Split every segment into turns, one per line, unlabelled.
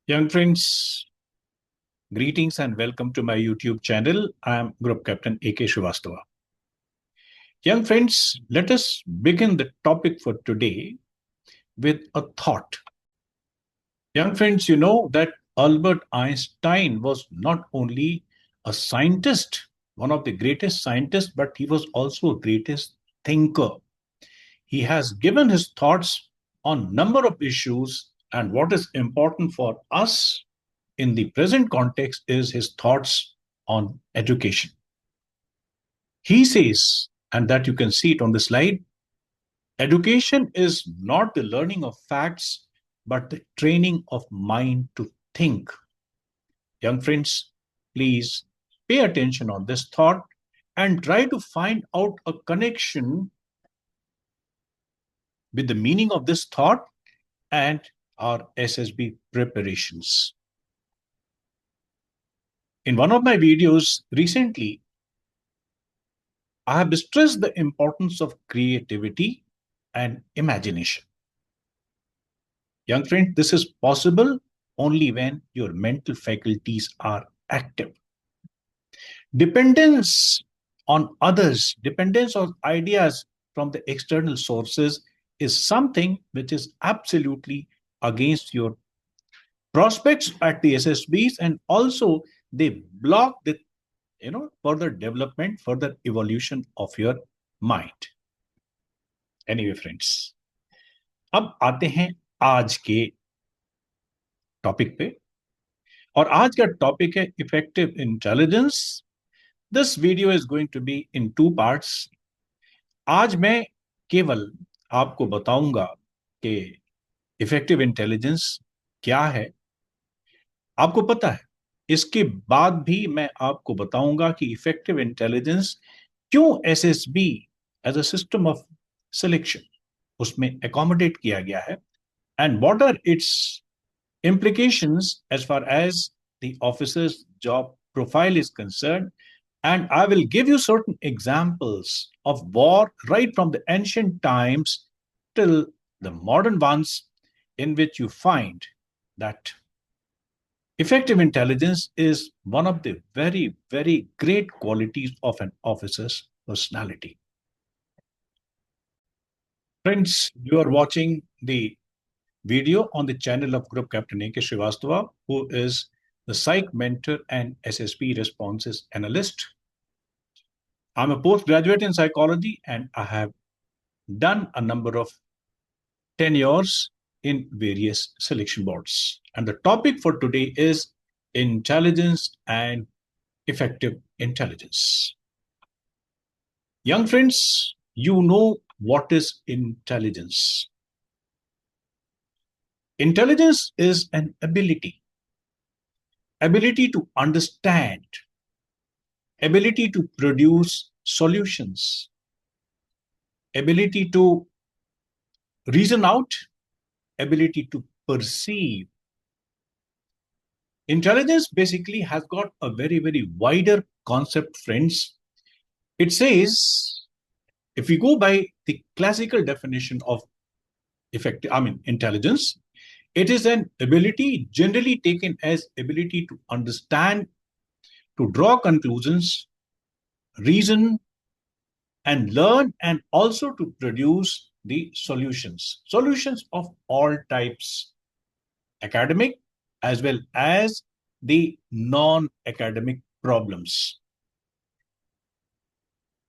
Young friends, greetings and welcome to my YouTube channel. I am Group Captain A.K. Srivastava. Young friends, let us begin the topic for today with a thought. Young friends, you know that Albert Einstein was not only a scientist, one of the greatest scientists, but he was also a greatest thinker. He has given his thoughts on number of issues, and what is important for us in the present context is his thoughts on education. He says, and that you can see it on the slide, education is not the learning of facts, but the training of mind to think. Young friends, please pay attention on this thought and try to find out a connection with the meaning of this thought and our SSB preparations. In one of my videos recently, I have stressed the importance of creativity and imagination. Young friend, this is possible only when your mental faculties are active. Dependence on others, dependence on ideas from the external sources is something which is absolutely against your prospects at the SSBs, and also they block the further development, further evolution of your mind. Anyway, friends, अब आते हैं आज के topic पे, और आज का topic है effective intelligence. This video is going to be in two parts. आज मैं केवल आपको बताऊंगा कि इफेक्टिव इंटेलिजेंस क्या है. आपको पता है, इसके बाद भी मैं आपको बताऊंगा कि इफेक्टिव इंटेलिजेंस क्यों SSB as a system of selection उसमें एकोमोडेट किया गया है, and what are its implications as far as the officer's job profile is concerned. And I will give you certain examples of war right from the ancient times till the modern ones, in which you find that effective intelligence is one of the very, very great qualities of an officer's personality. Friends, you are watching the video on the channel of Group Captain A.K. Srivastava, who is the Psych mentor and SSB responses analyst. I'm a postgraduate in psychology and I have done a number of tenures in various selection boards. And the topic for today is intelligence and effective intelligence. Young friends, you know what is intelligence. Intelligence is an ability to understand, ability to produce solutions, ability to reason out, ability to perceive. Intelligence basically has got a very, very wider concept, friends. It says, if we go by the classical definition of intelligence, it is an ability generally taken as ability to understand, to draw conclusions, reason, and learn, and also to produce the solutions of all types, academic as well as the non-academic problems.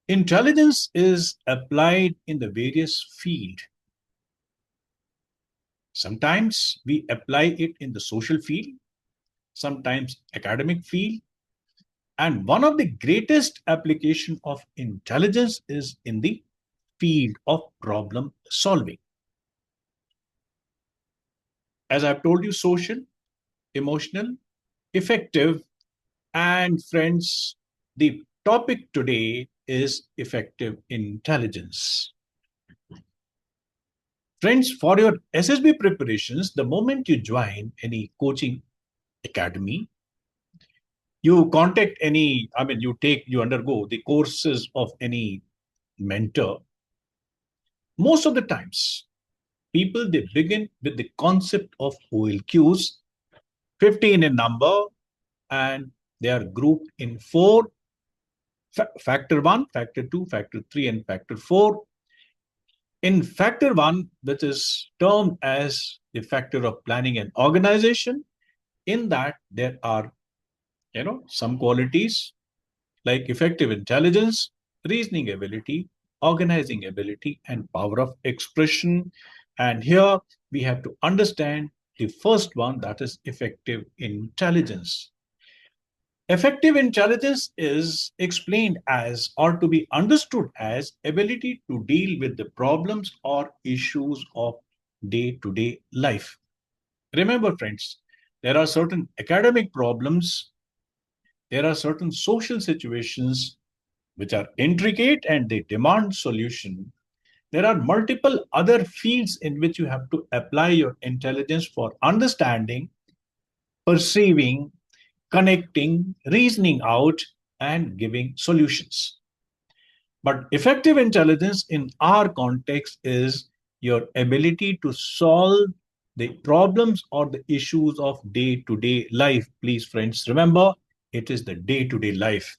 Intelligence is applied in the various fields. Sometimes we apply it in the social field, sometimes academic field, and one of the greatest application of intelligence is in the field of problem solving. As I've told you, social, emotional, effective, and friends, the topic today is effective intelligence. Friends, for your SSB preparations, the moment you join any coaching academy, you contact any, you undergo the courses of any mentor, most of the times, people, they begin with the concept of OLQs, 15 in number, and they are grouped in four: factor 1, factor 2, factor 3, and factor 4. In factor 1, which is termed as the factor of planning and organization, in that there are some qualities like effective intelligence, reasoning ability, organizing ability, and power of expression. And here we have to understand the first one, that is effective intelligence. Effective intelligence is explained as, or to be understood as, ability to deal with the problems or issues of day-to-day life. Remember, friends, there are certain academic problems, there are certain social situations which are intricate and they demand solution. There are multiple other fields in which you have to apply your intelligence for understanding, perceiving, connecting, reasoning out, and giving solutions. But effective intelligence in our context is your ability to solve the problems or the issues of day to day life. Please, friends, remember it is the day to day life.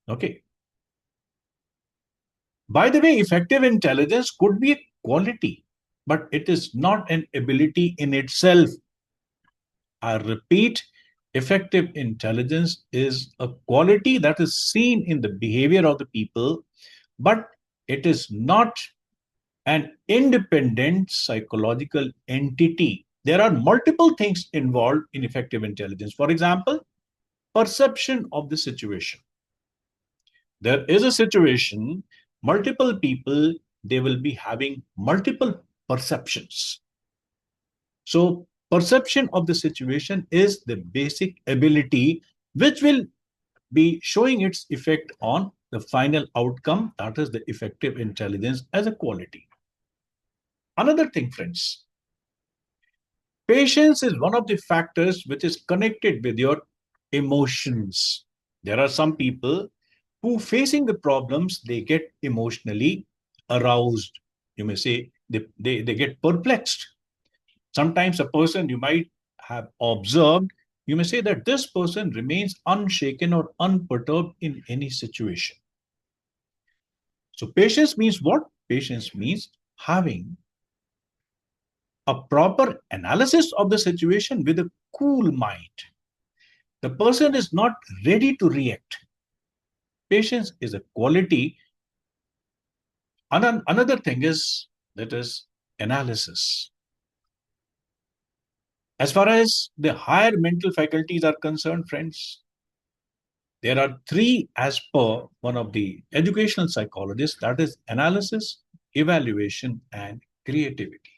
Okay. By the way, effective intelligence could be a quality, but it is not an ability in itself. I repeat, effective intelligence is a quality that is seen in the behavior of the people, but it is not an independent psychological entity. There are multiple things involved in effective intelligence. For example, perception of the situation. There is a situation, multiple people, they will be having multiple perceptions. So perception of the situation is the basic ability which will be showing its effect on the final outcome, that is the effective intelligence as a quality. Another thing, friends, patience is one of the factors which is connected with your emotions. There are some people who, facing the problems, they get emotionally aroused. You may say they get perplexed. Sometimes a person you might have observed, you may say that this person remains unshaken or unperturbed in any situation. So patience means what? Patience means having a proper analysis of the situation with a cool mind. The person is not ready to react. Patience is a quality. Another thing is that is analysis. As far as the higher mental faculties are concerned, friends, there are three as per one of the educational psychologists, that is analysis, evaluation, and creativity.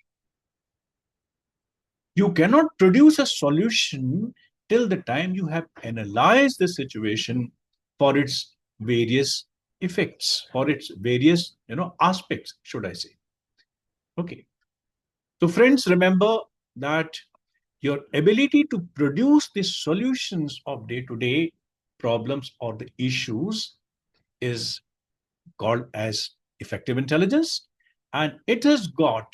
You cannot produce a solution till the time you have analyzed the situation for its various effects, for its various aspects, should I say. Okay. So friends, remember that your ability to produce the solutions of day-to-day problems or the issues is called as effective intelligence, and it has got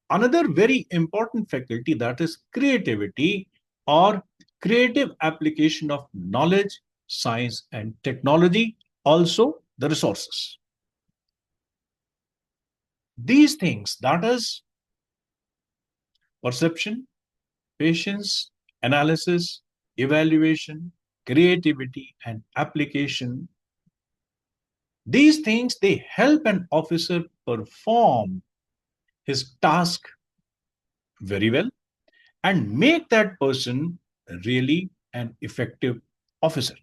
another very important faculty, that is creativity or creative application of knowledge, science, and technology, also the resources. These things, that is perception, patience, analysis, evaluation, creativity, and application, these things, they help an officer perform his task very well and make that person really an effective officer.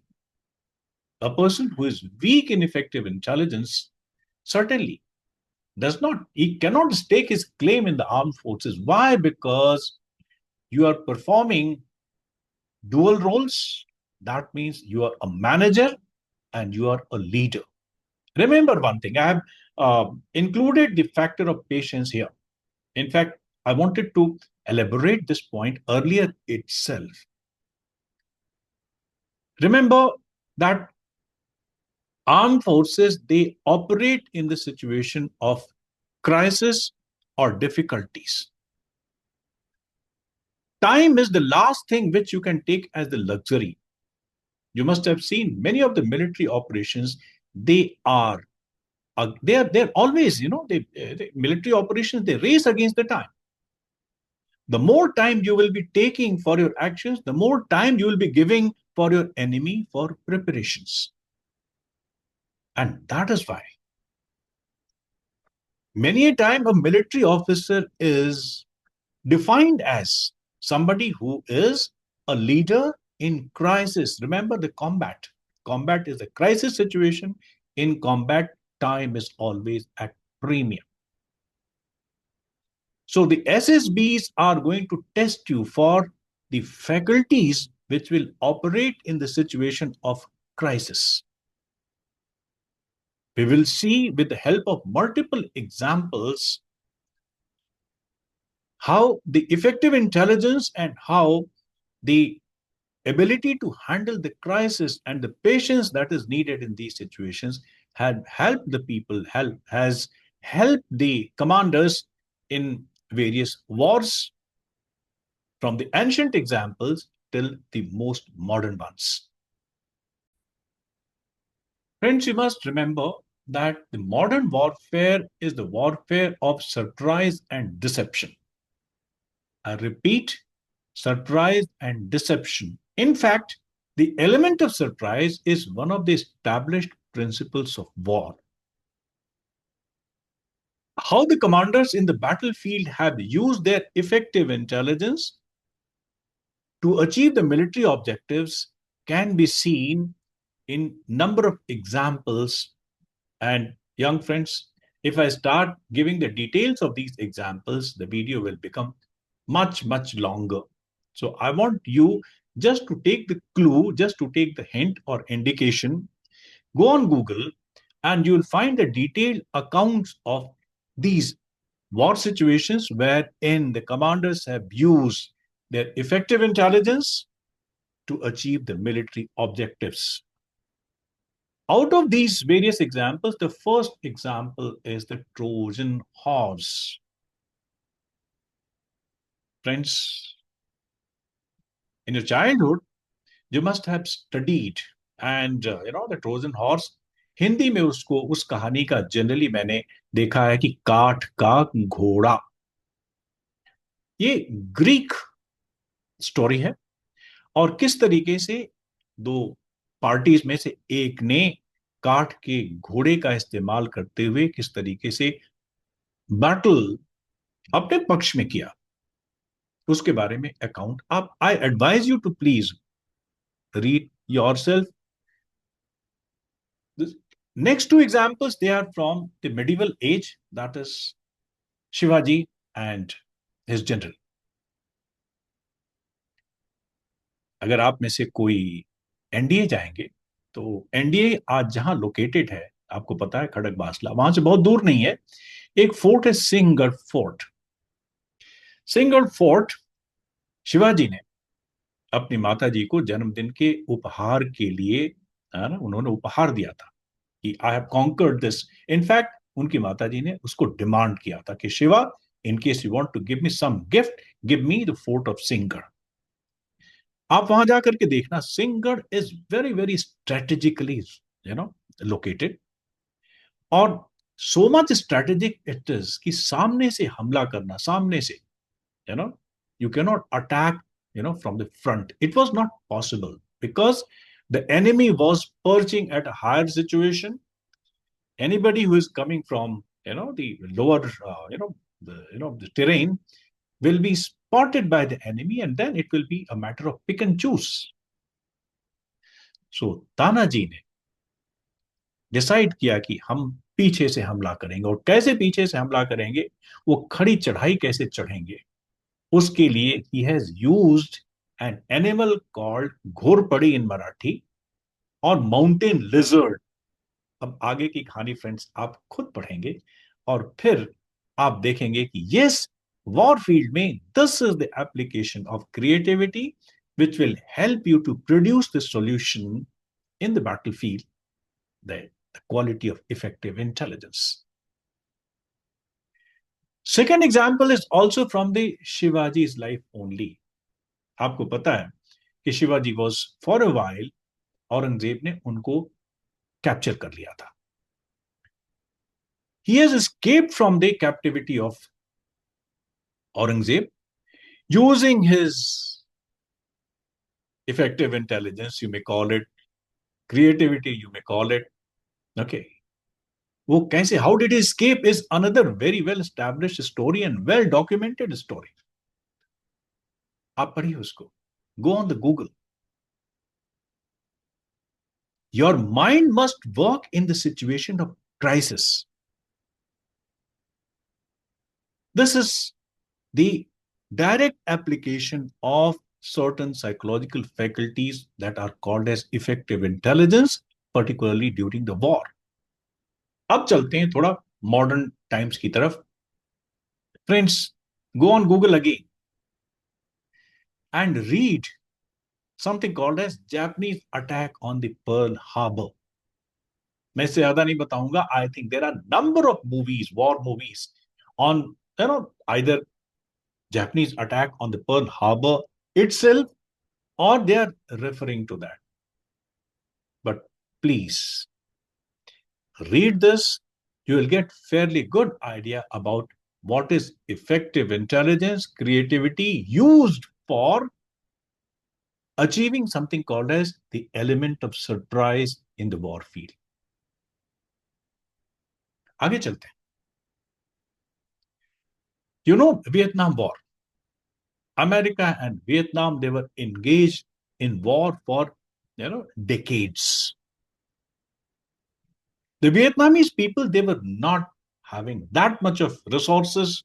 A person who is weak in effective intelligence certainly he cannot stake his claim in the armed forces. Why? Because you are performing dual roles. That means you are a manager and you are a leader. Remember one thing, I have included the factor of patience here. In fact, I wanted to elaborate this point earlier itself. Remember that armed forces, they operate in the situation of crisis or difficulties. time is the last thing which you can take as the luxury. You must have seen many of the military operations. They're always, they military operations, they race against the time. The more time you will be taking for your actions, the more time you will be giving for your enemy for preparations. And that is why many a time a military officer is defined as somebody who is a leader in crisis. Remember the combat. Combat is a crisis situation. In combat, time is always at premium. So the SSBs are going to test you for the faculties which will operate in the situation of crisis. We will see with the help of multiple examples how the effective intelligence and how the ability to handle the crisis and the patience that is needed in these situations had helped the people, has helped the commanders in various wars, from the ancient examples till the most modern ones. Friends, you must remember that the modern warfare is the warfare of surprise and deception. I repeat, surprise and deception. In fact, the element of surprise is one of the established principles of war. How the commanders in the battlefield have used their effective intelligence to achieve the military objectives can be seen in number of examples. And young friends, if I start giving the details of these examples, the video will become much, much longer. So I want you just to take the clue, just to take the hint or indication, go on Google and you'll find the detailed accounts of these war situations wherein the commanders have used their effective intelligence to achieve the military objectives. Out of these various examples, the first example is the Trojan horse. Friends, in your childhood, you must have studied and the Trojan horse. Hindi में उसको उस कहानी का generally मैंने देखा है कि काठ का घोड़ा, ये ग्रीक स्टोरी है और किस तरीके से दो पार्टीज में से एक ने काठ के घोड़े का इस्तेमाल करते हुए किस तरीके से बैटल अपने पक्ष में किया, उसके बारे में अकाउंट आप I advise you to please read yourself. The next two examples, they are from the medieval age, that is Shivaji and his general. अगर आप में से कोई एनडीए जाएंगे तो एनडीए आज जहां लोकेटेड है, आपको पता है खड़क बासला, वहां से बहुत दूर नहीं है, एक फोर्ट है सिंहगढ़ फोर्ट. सिंहगढ़ फोर्ट शिवाजी ने अपनी माता जी को जन्मदिन के उपहार के लिए उन्होंने उपहार दिया था कि I have conquered this. In fact उनकी माता जी ने उसको डिमांड किया था कि Shiva, in case you want to give me some gift, give me the fort of Sinhagad. आप वहां जाकर के देखना, Sinhagad is very very strategically located और so much strategic it is कि सामने से हमला करना, सामने से you cannot attack from the front. It was not possible because the enemy was perching at a higher situation. Anybody who is coming from the lower the terrain will be spotted by the enemy, and then it will be a matter of pick and choose. So Tanaji ने decide किया कि हम पीछे से हमला करेंगे, और कैसे पीछे से हमला करेंगे, वो खड़ी चढ़ाई कैसे चढ़ेंगे, उसके लिए he has used an animal called घोरपड़ी in Marathi और mountain lizard. अब आगे की कहानी फ्रेंड्स आप खुद पढ़ेंगे और फिर आप देखेंगे कि यस, वॉर फील्ड में this is the application of creativity which will help you to produce the solution in the battlefield, the quality of effective intelligence. Second example is also from the Shivaji's life only. आपको पता है कि Shivaji was for a while, Aurangzeb ने उनको capture कर लिया था. He has escaped from the captivity of Aurangzeb using his effective intelligence, you may call it, creativity, you may call it. Okay. वो कैसे, how did he escape is another very well established story and well documented story. आप पढ़िए उसको. Go on the Google. Your mind must work in the situation of crisis. This is the direct application of certain psychological faculties that are called as effective intelligence, particularly during the war. अब चलते हैं थोड़ा modern times की तरफ. Friends, go on Google again and read something called as Japanese attack on the Pearl Harbor. मैं इससे ज्यादा नहीं बताऊंगा. I think there are number of movies, war movies, on either Japanese attack on the Pearl Harbor itself, or they are referring to that. But please read this. You will get fairly good idea about what is effective intelligence, creativity used for achieving something called as the element of surprise in the war field. आगे चलते हैं. You know, Vietnam War. America and Vietnam, they were engaged in war for decades. The Vietnamese people, they were not having that much of resources,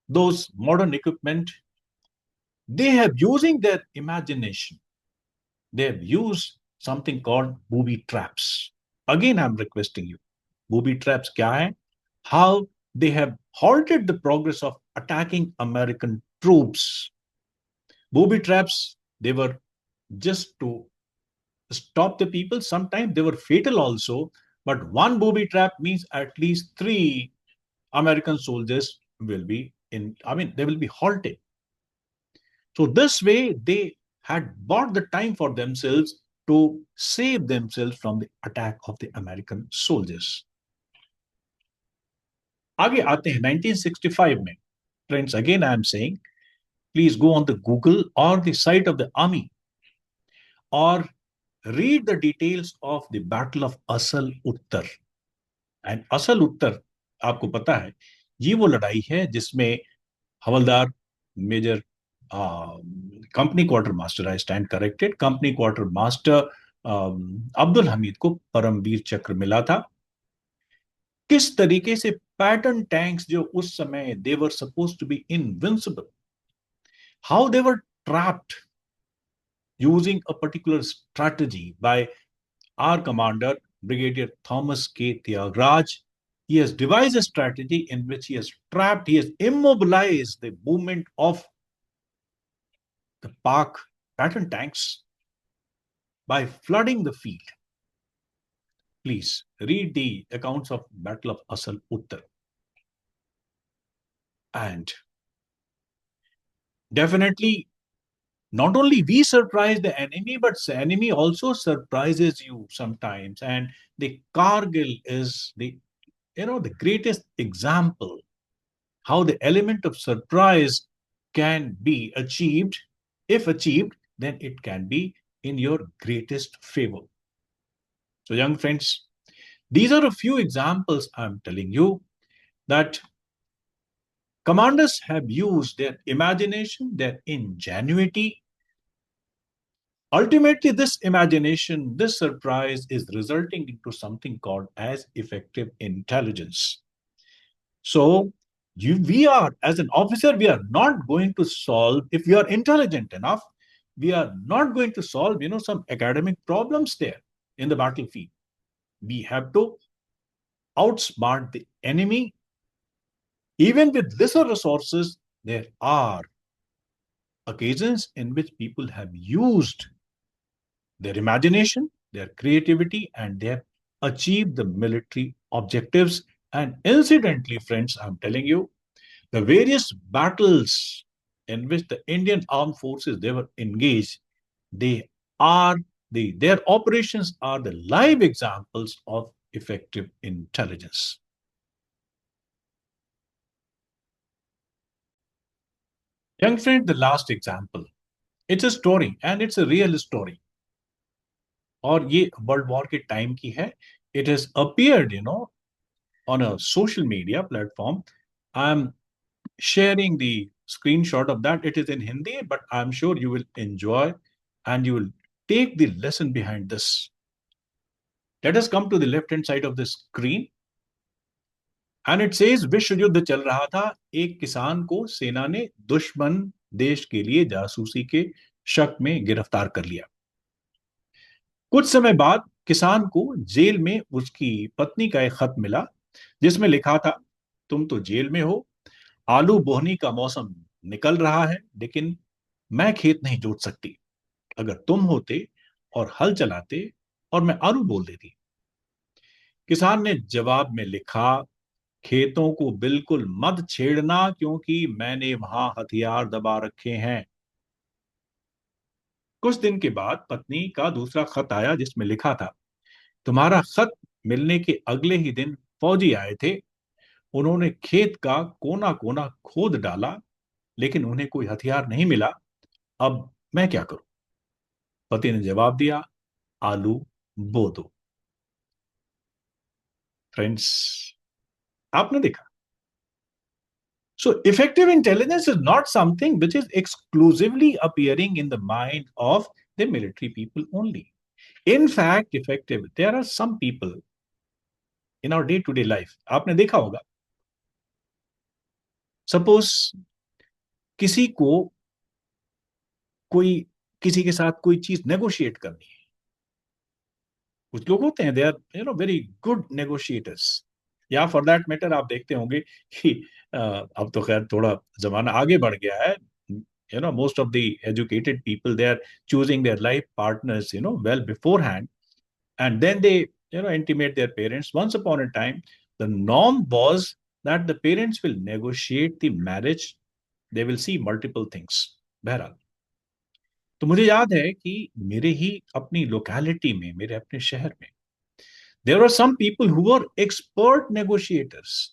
those modern equipment. They have using their imagination. They have used something called booby traps. Again, I'm requesting you. Booby traps kya hai? How they have halted the progress of attacking American troops. Booby traps, they were just to stop the people. Sometimes they were fatal also, but one booby trap means at least 3 American soldiers will be they will be halted. So this way, they had bought the time for themselves to save themselves from the attack of the American soldiers. आगे आते हैं 1965 में. Friends, again I am saying, please go on the Google or the site of the army or read the details of the Battle of Asal Uttar. And Asal Uttar, आपको पता है, ये वो लड़ाई है जिसमें हवलदार major company quarter master, I stand corrected, company quarter master Abdul Hamid को परमवीर चक्र मिला था. किस तरीके से पैटर्न टैंक्स जो उस समय they were suppose to be invincible, how they were trapped using a particular strategy by our commander, Brigadier Thomas K. Tyagaraja. He has devised a strategy in which he has trapped, he has immobilized the movement of the Pak pattern tanks by flooding the field. Please read the accounts of Battle of Asal Uttar. And definitely, not only we surprise the enemy, but the enemy also surprises you sometimes. And the Kargil is the greatest example how the element of surprise can be achieved. If achieved, then it can be in your greatest favor. So, young friends, these are a few examples I'm telling you that commanders have used their imagination, their ingenuity. Ultimately, this imagination, this surprise is resulting into something called as effective intelligence. So, we are, as an officer, we are not going to solve, if we are intelligent enough, we are not going to solve, some academic problems there in the battlefield. We have to outsmart the enemy. Even with lesser resources, there are occasions in which people have used their imagination, their creativity, and they have achieved the military objectives. And incidentally, friends, I'm telling you, the various battles in which the Indian armed forces they were engaged, they are their operations are the live examples of effective intelligence. Young friend, the last example. It's a story and it's a real story. और ये world war के time की है. It has appeared, on a social media platform. I'm sharing the screenshot of that. It is in Hindi, but I'm sure you will enjoy and you will take the lesson behind this. Let us come to the left hand side of the screen. And it says विश्व युद्ध चल रहा था. एक किसान को सेना ने दुश्मन देश के लिए जासूसी के शक में गिरफ्तार कर लिया. कुछ समय बाद किसान को जेल में उसकी पत्नी का एक खत मिला जिसमें लिखा था, तुम तो जेल में हो, आलू बोहनी का मौसम निकल रहा है, लेकिन मैं खेत नहीं जोत सकती. अगर तुम होते और हल चलाते और मैं आलू बोल देती. किसान ने जवाब में लिखा, खेतों को बिल्कुल मत छेड़ना क्योंकि मैंने वहां हथियार दबा रखे हैं. कुछ दिन के बाद पत्नी का दूसरा खत आया जिसमें लिखा था, तुम्हारा खत मिलने के अगले ही दिन फौजी आए थे. उन्होंने खेत का कोना कोना खोद डाला, लेकिन उन्हें कोई हथियार नहीं मिला. अब मैं क्या करूं? पति ने जवाब दिया, आलू बो दो. फ्रेंड्स, आपने देखा. So effective intelligence is not something which is exclusively appearing in the mind of the military people only. In fact, effective, there are some people in our day-to-day life. आपने देखा होगा. Suppose किसी को कोई किसी के साथ कोई चीज नेगोशिएट करनी है. कुछ लोग होते हैं, they are very good negotiators. या फॉर दैट मैटर आप देखते होंगे कि अब तो खैर थोड़ा जमाना आगे बढ़ गया है. Most of the educated people, they are choosing their life partners well beforehand, and then they intimate their parents. Once upon a time, the norm was that the parents will negotiate the marriage. They will see multiple things. बहरहाल, तो मुझे याद है कि मेरे ही अपनी locality में, मेरे अपने शहर में, there were some people who were expert negotiators.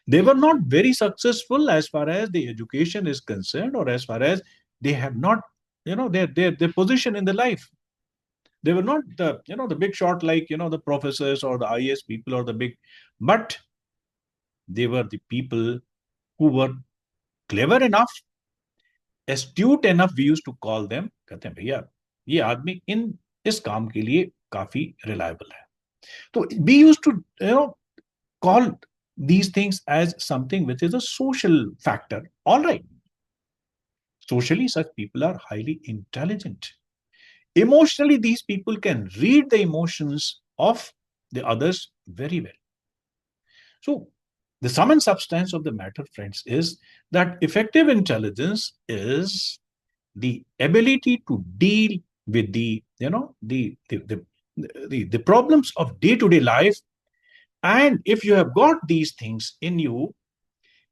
They were not very successful as far as the education is concerned, or as far as they have not, their position in the life. They were not the big shot like the professors or the IAS people or the big, but they were the people who were clever enough, astute enough. We used to call them. कहते हैं भैया ये आदमी इस काम के लिए काफी reliable है. So we used to call these things as something which is a social factor. All right. Socially, such people are highly intelligent. Emotionally, these people can read the emotions of the others very well. So, the sum and substance of the matter, friends, is that effective intelligence is the ability to deal with the problems of day-to-day life. And if you have got these things in you,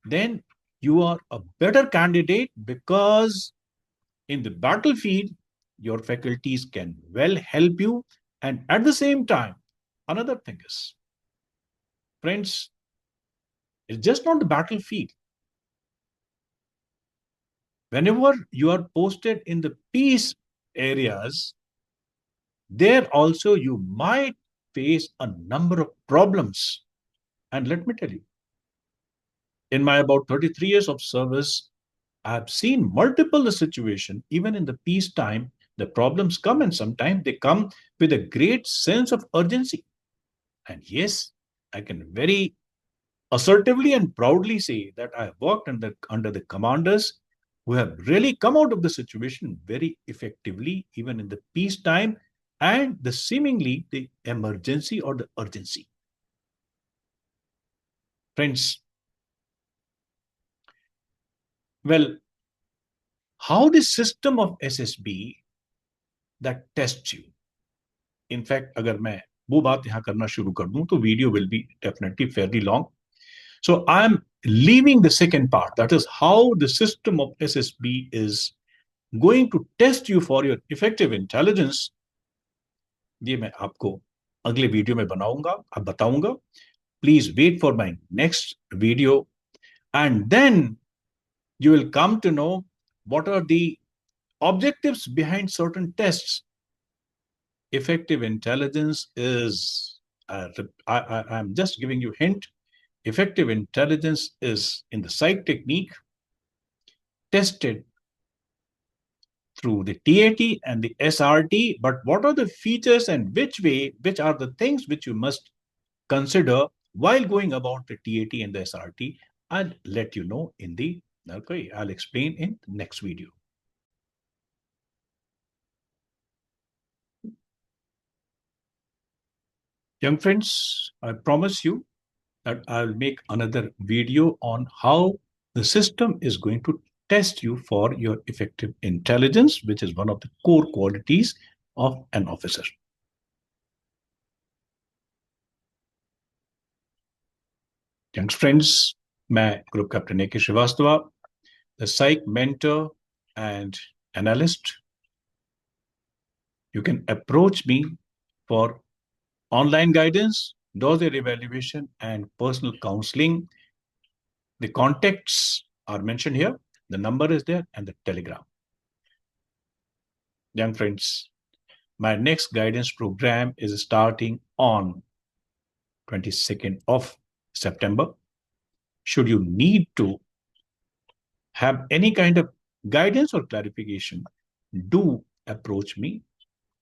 then you are a better candidate, because in the battlefield, your faculties can well help you. And at the same time, another thing is, friends, it's just not the battlefield. Whenever you are posted in the peace areas, there also you might face a number of problems. And let me tell you, in my about 33 years of service, I've seen multiple situations. Even in the peacetime, the problems come, and sometimes they come with a great sense of urgency. And yes, I can very assertively and proudly say that I have worked under the commanders who have really come out of the situation very effectively, even in the peacetime and the seemingly the emergency or the urgency. Friends, well, how the system of SSB that tests you. In fact, अगर मैं वो बात यहाँ करना शुरू कर दूं तो video will be definitely fairly long. So I am leaving the second part, that is how the system of SSB is going to test you for your effective intelligence, ये मैं आपको अगले वीडियो में बनाऊंगा, अब बताऊंगा. Please wait for my next video, and then you will come to know what are the objectives behind certain tests. Effective intelligence is, I'm just giving you a hint. Effective intelligence is in the psych technique tested through the TAT and the SRT. But what are the features and which are the things which you must consider while going about the TAT and the SRT? I'll let you know in the, okay, I'll explain in the next video. Young friends, I promise you that I'll make another video on how the system is going to test you for your effective intelligence, which is one of the core qualities of an officer. Young friends, मैं Group Captain A.K. Srivastava, the psych mentor and analyst. You can approach me for online guidance, dossier evaluation, and personal counseling. The contacts are mentioned here. The number is there and the telegram. Young friends, my next guidance program is starting on 22nd of September. Should you need to have any kind of guidance or clarification, do approach me.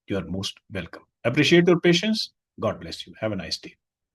You are most welcome. Appreciate your patience. God bless you. Have a nice day.